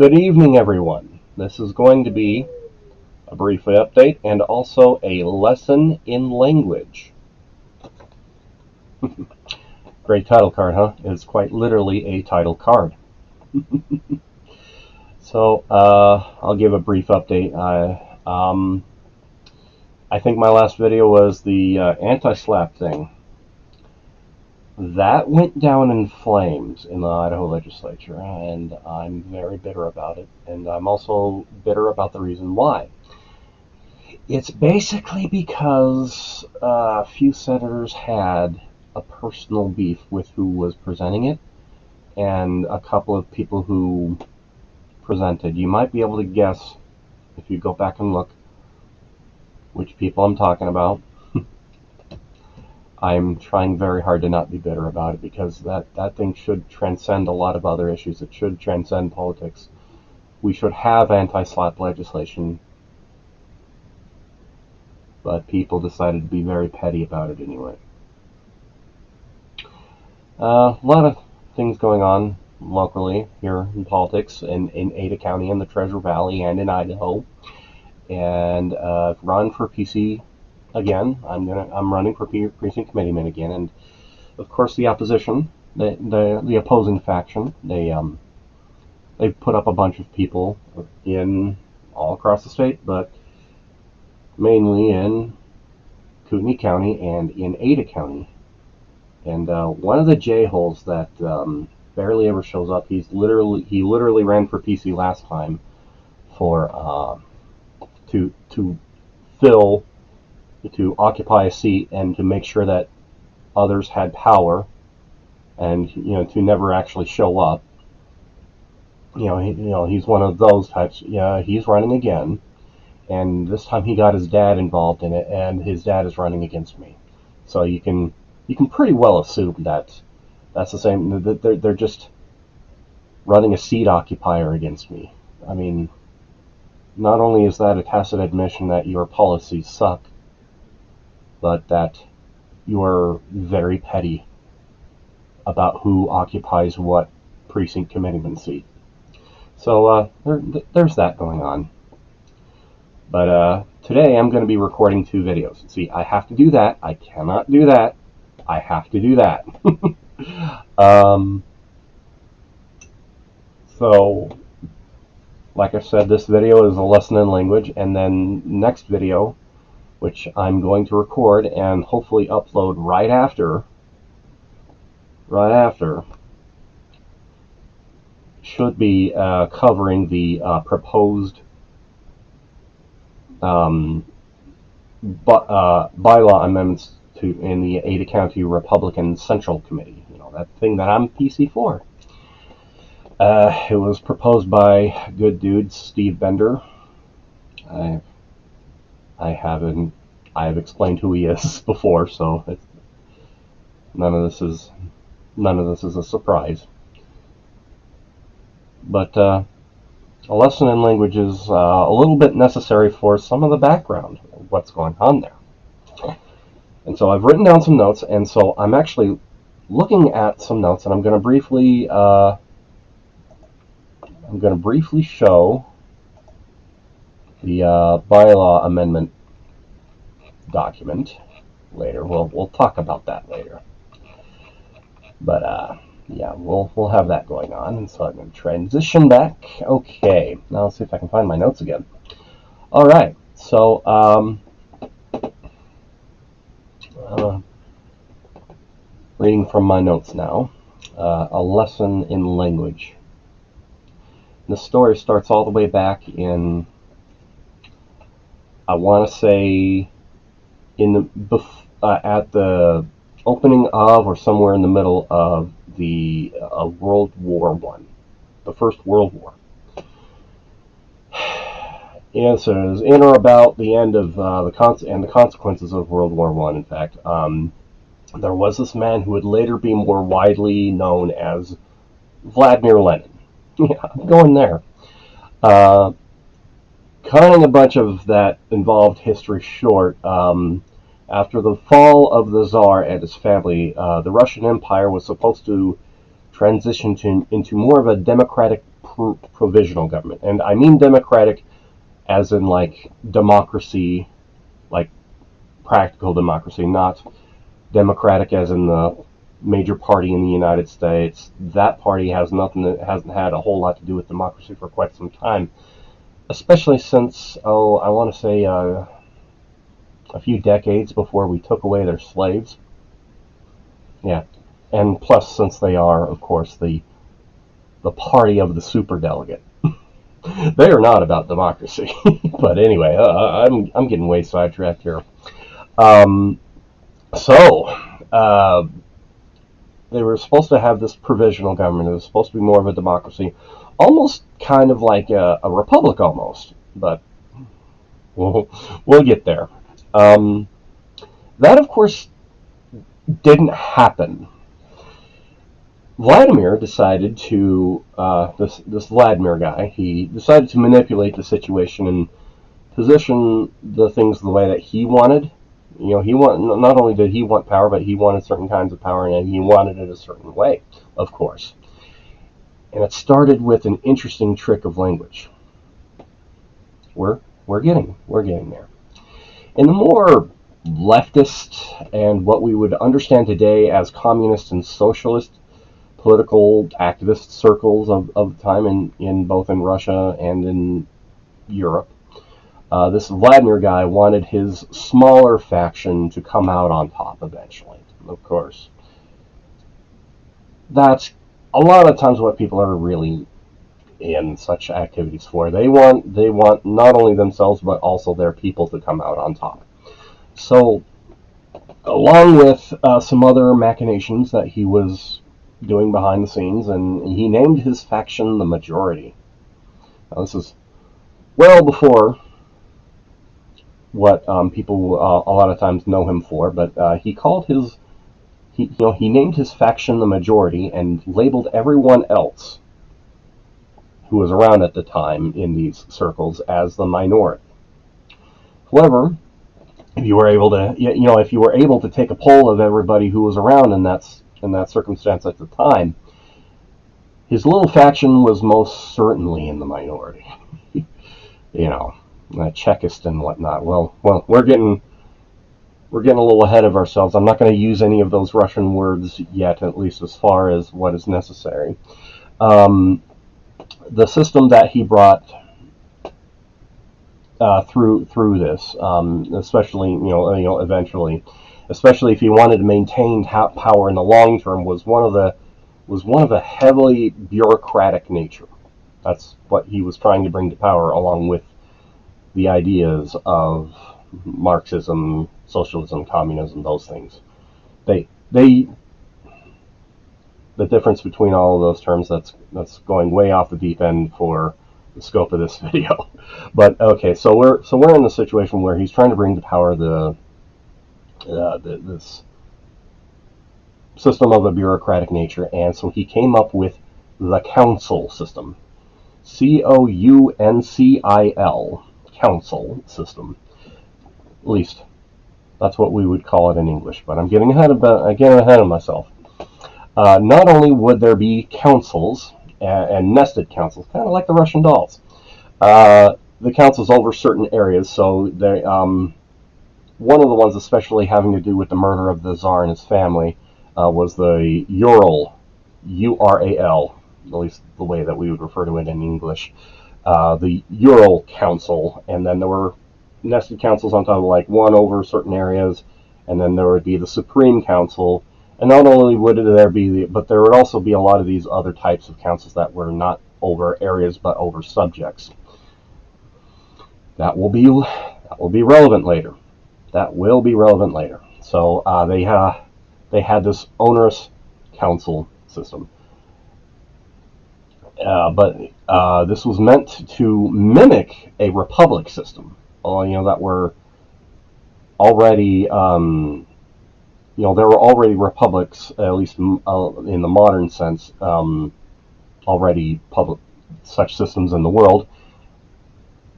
Good evening, everyone. This is going to be a brief update and also a lesson in language. Great title card, huh? It's quite literally a title card. I'll give a brief update. I think my last video was the anti-slap thing. That went down in flames in the Idaho legislature, and I'm very bitter about it, and I'm also bitter about the reason why. It's basically because a few senators had a personal beef with who was presenting it, and a couple of people who presented. You might be able to guess, if you go back and look, which people I'm talking about. I'm trying very hard to not be bitter about it, because that thing should transcend a lot of other issues. It should transcend politics. We should have anti-slap legislation, but people decided to be very petty about it anyway. A lot of things going on locally here in politics in Ada County, in the Treasure Valley, and in Idaho. And run for PC again. I'm running for precinct committeeman again, and of course the opposition, the opposing faction, they've put up a bunch of people in all across the state, but mainly in Kootenai County and in Ada County. And one of the J-holes that barely ever shows up, he literally ran for PC last time for to occupy a seat and to make sure that others had power, and to never actually show up. He's one of those types. Yeah, he's running again, and this time he got his dad involved in it, and his dad is running against me. So you can pretty well assume that that's the same. They're just running a seat occupier against me. I mean, not only is that a tacit admission that your policies suck, but that you are very petty about who occupies what precinct committeeman seat. So there's that going on. But today I'm going to be recording 2 videos. See, I have to do that. I cannot do that. I have to do that. So, like I said, this video is a lesson in language, and then next video, which I'm going to record and hopefully upload right after, should be covering the proposed bylaw amendments in the Ada County Republican Central Committee. That thing that I'm PC for. It was proposed by good dude Steve Bender. I've explained who he is before, so none of this is a surprise. But a lesson in language is a little bit necessary for some of the background of what's going on there. And so I've written down some notes, and so I'm actually looking at some notes, and I'm going to briefly show the bylaw amendment document later. We'll talk about that later. But yeah, we'll have that going on. And so I'm going to transition back. Okay, now let's see if I can find my notes again. All right, so reading from my notes now. A lesson in language. The story starts all the way back in, I want to say, at the opening of, or somewhere in the middle of the World War I, the First World War. And so it was in or about the end of the consequences of World War I. In fact, there was this man who would later be more widely known as Vladimir Lenin. Yeah, I'm going there. Cutting a bunch of that involved history short, after the fall of the Tsar and his family, the Russian Empire was supposed to transition into more of a democratic provisional government. And I mean democratic as in like democracy, like practical democracy, not democratic as in the major party in the United States. That party hasn't had a whole lot to do with democracy for quite some time, especially since, I want to say a few decades before we took away their slaves. Yeah, and plus since they are, of course, the party of the superdelegate. They are not about democracy. But anyway, I'm getting way sidetracked here. Um, so, they were supposed to have this provisional government. It was supposed to be more of a democracy, almost kind of like a republic almost. But we'll get there. Um, that, of course, didn't happen. Vladimir decided to, this Vladimir guy, he decided to manipulate the situation and position the things the way that he wanted. Not only did he want power, but he wanted certain kinds of power, and he wanted it a certain way, of course. And it started with an interesting trick of language. We're getting there. In the more leftist and what we would understand today as communist and socialist political activist circles of the time in both in Russia and in Europe, this Vladimir guy wanted his smaller faction to come out on top eventually. Of course, that's a lot of times what people are really in such activities for. They want not only themselves but also their people to come out on top. So, along with some other machinations that he was doing behind the scenes, and he named his faction the Majority. Now, this is well before what people a lot of times know him for, but he called he named his faction the Majority and labeled everyone else who was around at the time in these circles as the minority. However, if you were able to take a poll of everybody who was around in that circumstance at the time, his little faction was most certainly in the minority. Chekist and whatnot. Well, we're getting a little ahead of ourselves. I'm not going to use any of those Russian words yet, at least as far as what is necessary. The system that he brought through this, especially eventually, especially if he wanted to maintain power in the long term, was one of a heavily bureaucratic nature. That's what he was trying to bring to power, along with the ideas of Marxism, socialism, communism, those things. The difference between all of those terms, that's going way off the deep end for the scope of this video. But okay, so we're in the situation where he's trying to bring to power this system of a bureaucratic nature, and so he came up with the council system. Council, council system. At least that's what we would call it in English, but I'm getting ahead of myself. Not only would there be councils and nested councils, kind of like the Russian dolls. The councils over certain areas, so they, one of the ones especially having to do with the murder of the Tsar and his family was the Ural, Ural, at least the way that we would refer to it in English, the Ural Council, and then there were nested councils on top of like one over certain areas, and then there would be the Supreme Council, and not only would there be, but there would also be a lot of these other types of councils that were not over areas but over subjects. That will be relevant later. That will be relevant later. So they had this onerous council system. But this was meant to mimic a republic system. That were already, there were already republics, at least in the modern sense, already public such systems in the world.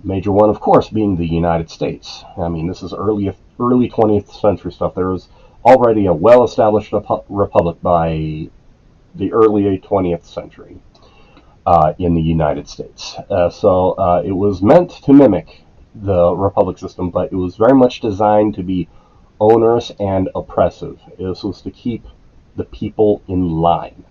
Major one, of course, being the United States. I mean, this is early 20th century stuff. There was already a well-established republic by the early 20th century. in the United States. So it was meant to mimic the republic system, but it was very much designed to be onerous and oppressive. This was to keep the people in line.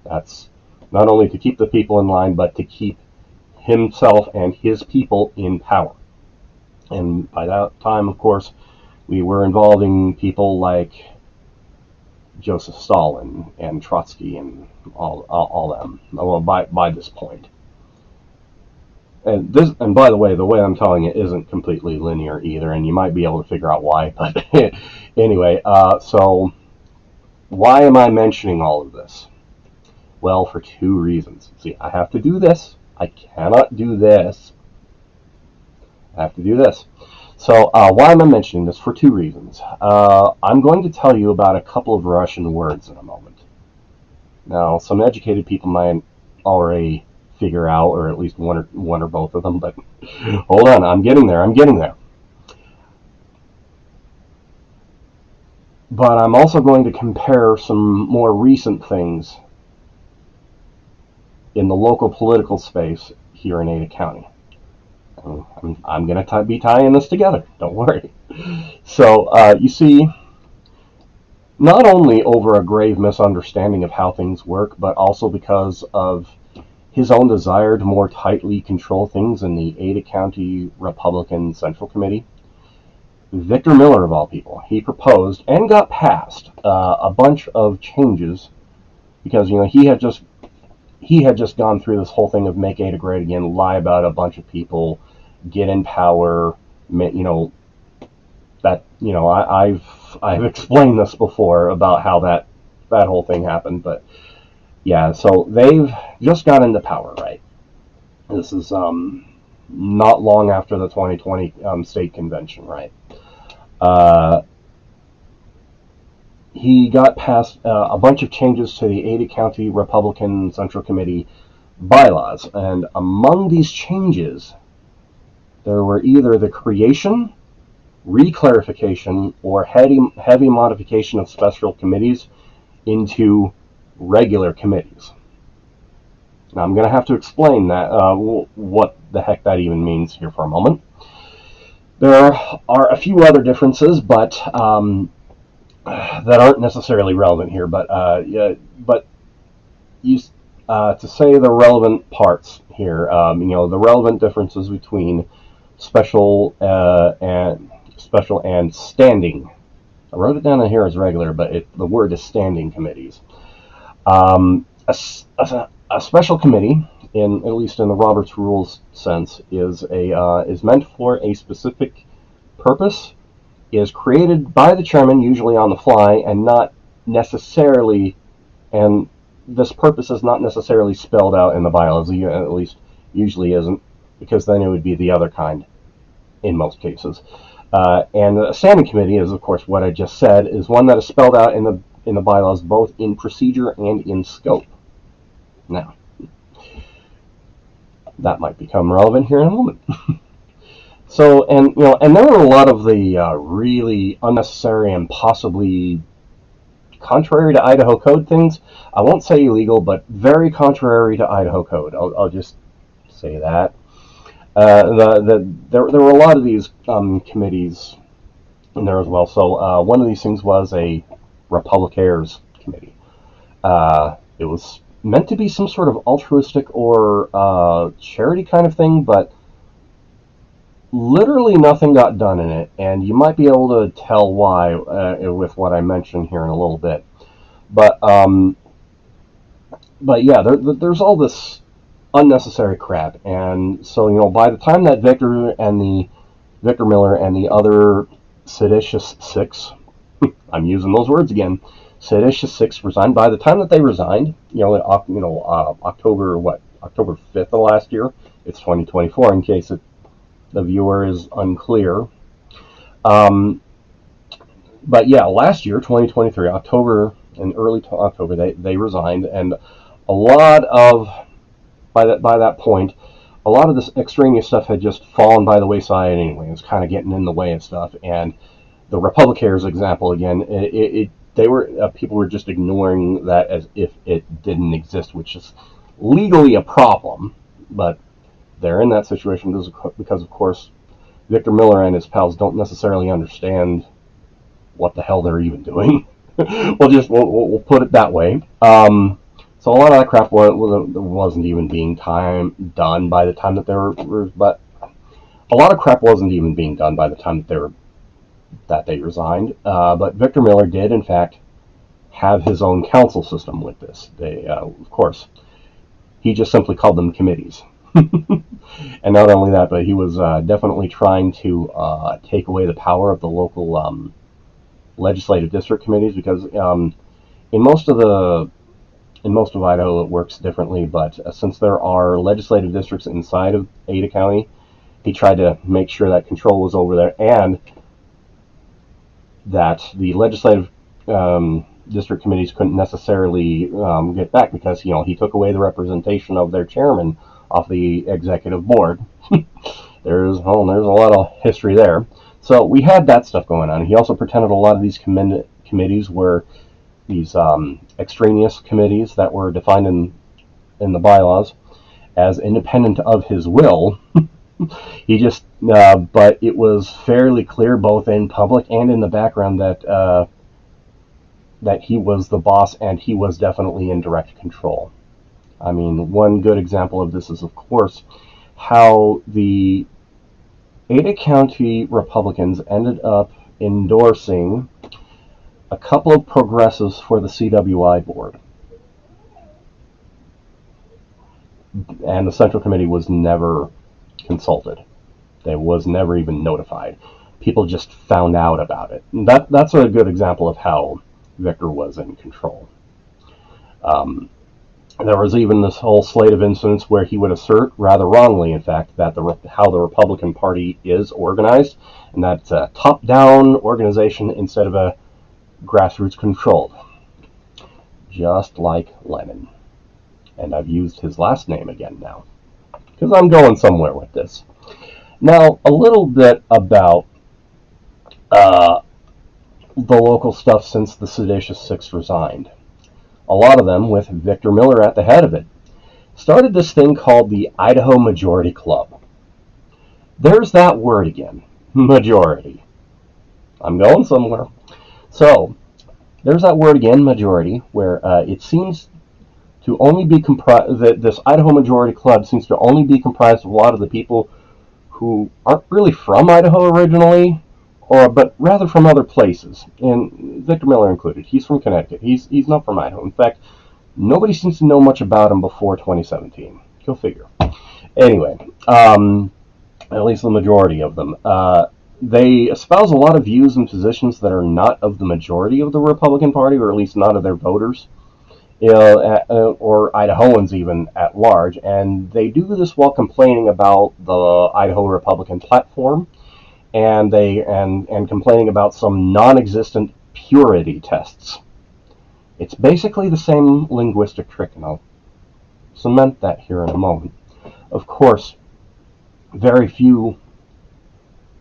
That's not only to keep the people in line, but to keep himself and his people in power. And by that time, of course, we were involving people like Joseph Stalin and Trotsky and all them. Well, by this point, and by the way I'm telling it isn't completely linear either, and you might be able to figure out why. But anyway, so why am I mentioning all of this? Well, for two reasons. See, I have to do this. I cannot do this. I have to do this. So why am I mentioning this? For two reasons. I'm going to tell you about a couple of Russian words in a moment. Now, some educated people might already figure out, or at least one or both of them, but hold on, I'm getting there. But I'm also going to compare some more recent things in the local political space here in Ada County. I'm going to be tying this together. Don't worry. So, you see, not only over a grave misunderstanding of how things work, but also because of his own desire to more tightly control things in the Ada County Republican Central Committee, Victor Miller, of all people, he proposed and got passed a bunch of changes because he had just gone through this whole thing of make Ada great again, lie about a bunch of people, get in power. I've explained this before about how that whole thing happened, but yeah, so they've just got into power, right? This is not long after the 2020 state convention, right? He got passed a bunch of changes to the Ada County Republican Central Committee bylaws, and among these changes, there were either the creation, reclarification, or heavy modification of special committees into regular committees. Now, I'm going to have to explain that what the heck that even means here for a moment. There are a few other differences, but that aren't necessarily relevant here. But to say the relevant parts here, the relevant differences between special and standing. I wrote it down in here as regular, but the word is standing committees. A special committee, at least in the Roberts Rules sense, is meant for a specific purpose, is created by the chairman, usually on the fly, and not necessarily, and this purpose is not necessarily spelled out in the bylaws, at least usually isn't, because then it would be the other kind in most cases. And a standing committee is, of course, what I just said, is one that is spelled out in the bylaws, both in procedure and in scope. Now, that might become relevant here in a moment. So, and there were a lot of the really unnecessary and possibly contrary to Idaho Code things. I won't say illegal, but very contrary to Idaho Code. I'll just say that. There were a lot of these committees in there as well. So one of these things was a Republicaires committee. It was meant to be some sort of altruistic or charity kind of thing, but literally nothing got done in it, and you might be able to tell why with what I mentioned here in a little bit. But yeah, there's all this unnecessary crap, and so by the time that Victor Miller and the other seditious six, I'm using those words again, seditious six resigned. By the time that they resigned, October 5th of last year. It's 2024 in case the viewer is unclear. But yeah, last year, 2023, October and early October, they resigned, and a lot of by that point, a lot of this extraneous stuff had just fallen by the wayside anyway. It was kind of getting in the way of stuff, and the Republicaires example again, people were just ignoring that as if it didn't exist, which is legally a problem, but they're in that situation because of course, Victor Miller and his pals don't necessarily understand what the hell they're even doing. We'll put it that way. So a lot of that crap wasn't even being done by the time that but a lot of crap wasn't even being done by the time that they resigned. But Victor Miller did, in fact, have his own council system with this. Of course, he just simply called them committees. And not only that, but he was definitely trying to take away the power of the local legislative district committees, because in most of Idaho it works differently. But since there are legislative districts inside of Ada County, he tried to make sure that control was over there, and that the legislative district committees couldn't necessarily get back, because he took away the representation of their chairman off the executive board. There's a lot of history there. So we had that stuff going on. He also pretended a lot of these committees were these extraneous committees that were defined in the bylaws as independent of his will. He just, but it was fairly clear, both in public and in the background, that he was the boss, and he was definitely in direct control. I mean, one good example of this is, of course, how the Ada County Republicans ended up endorsing a couple of progressives for the CWI board. And the Central Committee was never consulted. They was never even notified. People just found out about it. That's a good example of how Victor was in control. There was even this whole slate of incidents where he would assert, rather wrongly in fact, that how the Republican Party is organized, and that it's a top-down organization instead of a grassroots-controlled. Just like Lenin. And I've used his last name again now, because I'm going somewhere with this. Now, a little bit about the local stuff since the Seditious Six resigned. A lot of them, with Victor Miller at the head of it, started this thing called the Idaho Majority Club. There's that word again, majority. I'm going somewhere. So, there's that word again, majority, where it seems to only be comprised, this Idaho Majority Club seems to only be comprised of a lot of the people who aren't really from Idaho originally, but rather from other places, and Victor Miller included. He's from Connecticut. He's not from Idaho. In fact, nobody seems to know much about him before 2017. Go figure. Anyway, at least the majority of them. They espouse a lot of views and positions that are not of the majority of the Republican Party, or at least not of their voters, or Idahoans even at large, and they do this while complaining about the Idaho Republican platform, and complaining about some non-existent purity tests. It's basically the same linguistic trick, and I'll cement that here in a moment. Of course, very few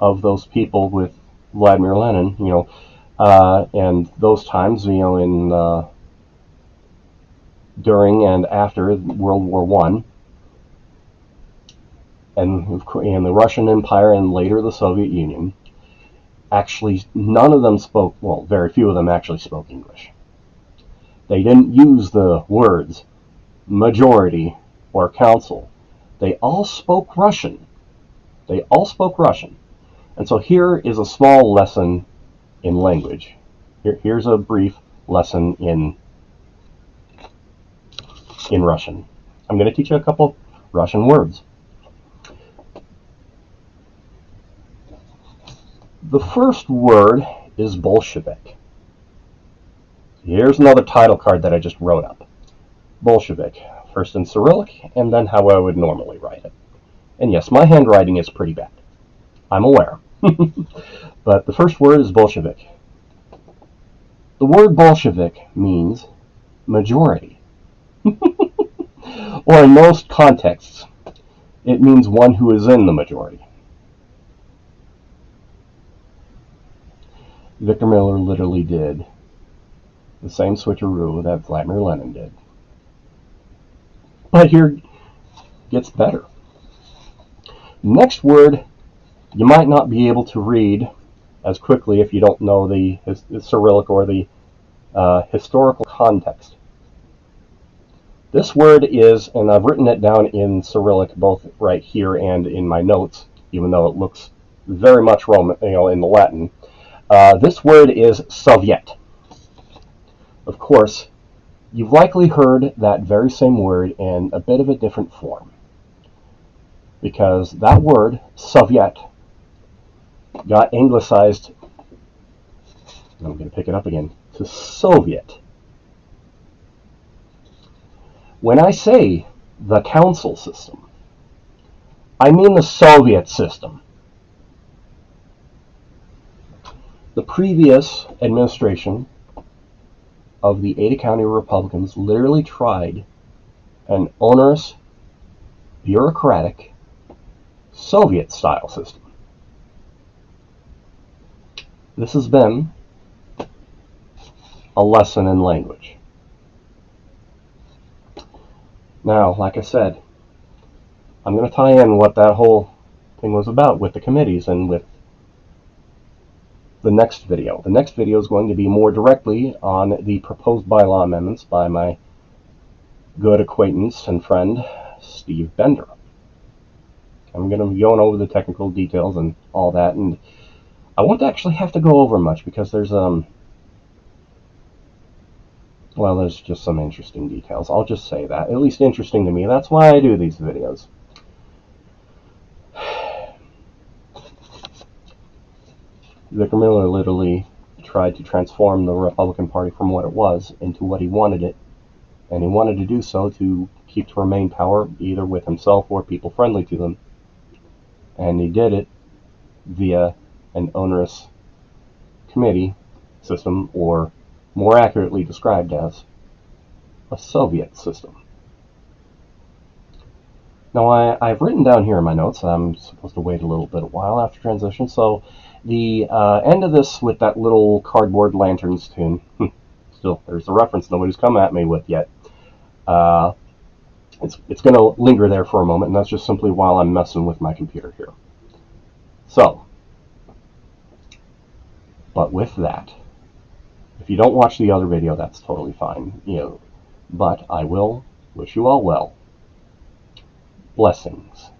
of those people with Vladimir Lenin, and those times, during and after World War I, and the Russian Empire, and later the Soviet Union, actually none of them spoke, well, very few of them actually spoke English. They didn't use the words majority or council. They all spoke Russian. And so here is a small lesson in language. Here's a brief lesson in Russian. I'm going to teach you a couple Russian words. The first word is Bolshevik. Here's another title card that I just wrote up. Bolshevik, first in Cyrillic, and then how I would normally write it. And yes, my handwriting is pretty bad. I'm aware. But the first word is Bolshevik. The word Bolshevik means majority. Or in most contexts, it means one who is in the majority. Victor Miller literally did the same switcheroo that Vladimir Lenin did. But here gets better. Next word you might not be able to read as quickly if you don't know the Cyrillic or the historical context. This word is, and I've written it down in Cyrillic both right here and in my notes, even though it looks very much Roman, in the Latin. This word is Soviet. Of course, you've likely heard that very same word in a bit of a different form, because that word, Soviet, got anglicized, I'm going to pick it up again, to Soviet. When I say the council system, I mean the Soviet system. The previous administration of the Ada County Republicans literally tried an onerous, bureaucratic, Soviet-style system. This has been a lesson in language. Now, like I said, I'm going to tie in what that whole thing was about with the committees and with the next video. The next video is going to be more directly on the proposed bylaw amendments by my good acquaintance and friend, Steve Bender. I'm going to be going over the technical details and all that, and I won't actually have to go over much because there's just some interesting details. I'll just say that. At least interesting to me. That's why I do these videos. Victor Miller literally tried to transform the Republican Party from what it was into what he wanted it, and he wanted to do so to keep to remain power either with himself or people friendly to him, and he did it via an onerous committee system, or more accurately described as a Soviet system. Now, I've written down here in my notes, I'm supposed to wait a little bit while after transition, so the end of this with that little cardboard lanterns tune, still, there's a reference nobody's come at me with yet. It's going to linger there for a moment, and that's just simply while I'm messing with my computer here. So, but with that, if you don't watch the other video, that's totally fine. But I will wish you all well. Blessings.